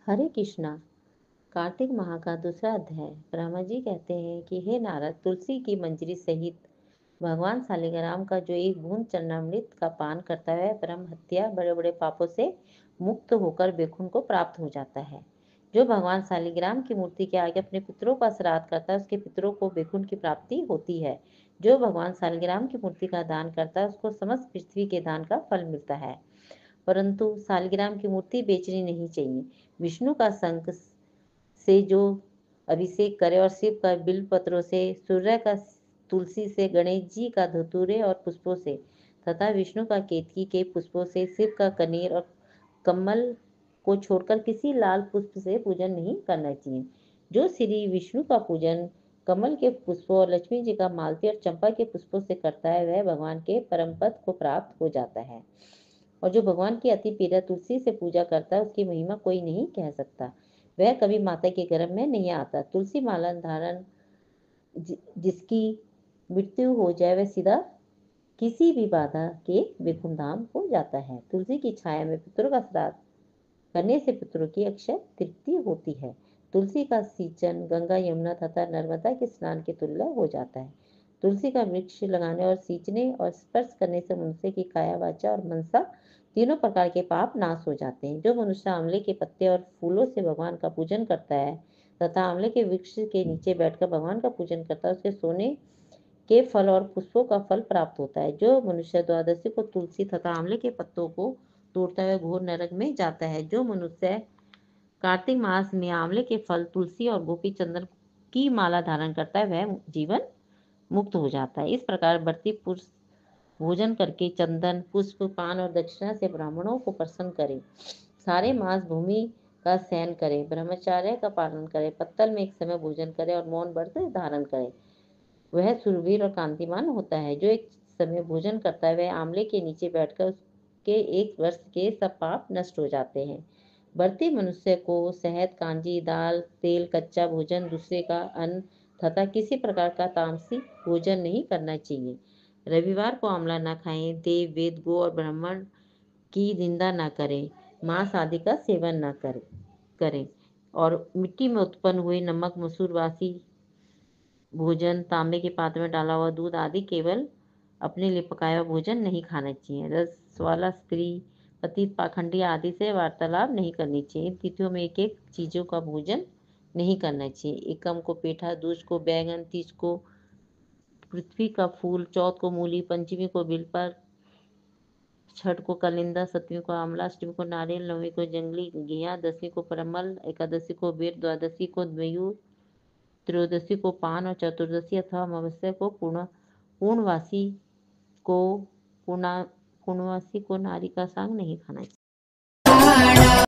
हरे कृष्णा। कार्तिक माह का दूसरा अध्याय। ब्रह्मा जी कहते हैं कि हे नारद, तुलसी की मंजरी सहित भगवान शालिग्राम का जो एक बूंद चरणामृत का पान करता है वह ब्रह्म हत्या बड़े बड़े पापों से मुक्त होकर वैकुंठ को प्राप्त हो जाता है। जो भगवान शालिग्राम की मूर्ति के आगे अपने पितरों का श्राद्ध करता है उसके पितरों को वैकुंठ की प्राप्ति होती है। जो भगवान शालिग्राम की मूर्ति का दान करता है उसको समस्त पृथ्वी के दान का फल मिलता है। परंतु शालिग्राम की मूर्ति बेचनी नहीं चाहिए। विष्णु का शंख से जो अभिषेक करे और शिव का बिल्व पत्रों से, सूर्य का तुलसी से, गणेश जी का धतूरे और पुष्पों से तथा विष्णु का केतकी के पुष्पों से, शिव का कनेर और कमल को छोड़कर किसी लाल पुष्प से पूजन नहीं करना चाहिए। जो श्री विष्णु का पूजन कमल के पुष्पों और लक्ष्मी जी का मालती और चंपा के पुष्पों से करता है वह भगवान के परम पद को प्राप्त हो जाता है। और जो भगवान की अति प्रिय तुलसी से पूजा करता है उसकी महिमा कोई नहीं कह सकता। वह कभी माता के गर्भ में नहीं आता। तुलसी माला धारण जिसकी मृत्यु हो जाए वह सीधा किसी भी बाधा के वैकुंठ धाम को जाता है। तुलसी की छाया में पितरों का श्राद्ध करने से पितरों की अक्षय तृप्ति होती है। तुलसी का सींचन गंगा, यमुना तथा नर्मदा के स्नान के तुल्य हो जाता है। तुलसी का वृक्ष लगाने और सींचने और स्पर्श करने से मनुष्य की काया, वाचा और मनसा तीनों प्रकार के पाप नाश हो जाते हैं। जो मनुष्य आंवले के पत्ते और फूलों से भगवान का पूजन करता है तथा आंवले के वृक्ष के नीचे बैठकर भगवान का पूजन करता है उसके सोने के फल और पुष्पों का फल प्राप्त होता है। जो मनुष्य द्वादशी को तुलसी तथा आंवले के पत्तों को तोड़ता हुआ घोर नरक में जाता है। जो मनुष्य कार्तिक मास में आंवले के फल, तुलसी और गोपी चंदन की माला धारण करता है वह जीवन मुक्त हो जाता है। इस प्रकार व्रती पुरुष भोजन करके चंदन, पुष्प, पान और दक्षिणा से ब्राह्मणों को प्रसन्न करे। सारे मास भूमि का शयन करे, ब्रह्मचार्य का पालन करे, पत्तल में एक समय भोजन करे और मौन व्रत धारण करे। वह सुरवीर और कांतिमान होता है। जो एक समय भोजन करता है वह आंवले के नीचे बैठकर उसके एक वर्ष के सब पाप नष्ट हो जाते हैं। बढ़ते मनुष्य को शहद, कांजी, दाल, तेल, कच्चा भोजन, दूसरे का अन्न तथा किसी प्रकार का तामसी भोजन नहीं करना चाहिए। रविवार को आंवला न खाएं, देव, वेद, गो और ब्राह्मण की निंदा न करें, मांस आदि का सेवन न करें और मिट्टी में उत्पन्न हुए नमक, मसूर, बासी भोजन, तांबे के पात्र में डाला हुआ दूध आदि केवल अपने लिए पकाया हुआ भोजन नहीं खाना चाहिए। रस वाला स्त्री, पतित, पाखंडी आदि से वार्तालाप नहीं करनी चाहिए। इन तिथियों में एक एक चीजों का भोजन नहीं करना चाहिए। एकम को पेठा, दूज को बैगन, तीज को पृथ्वी का फूल, चौथ को मूली, पंचमी को बिलपर, छठ को कलिंदा, सप्तमी को आंवला, अष्टमी को नारियल, नवमी को जंगली घिया, दसवीं को परमल, एकादशी को बेर, द्वादशी को मयूर, त्रयोदशी को पान और चतुर्दशी अथवा अमावस्या को पूर्णवासी को पूर्णवासी को नारी का सांग नहीं खाना चाहिए।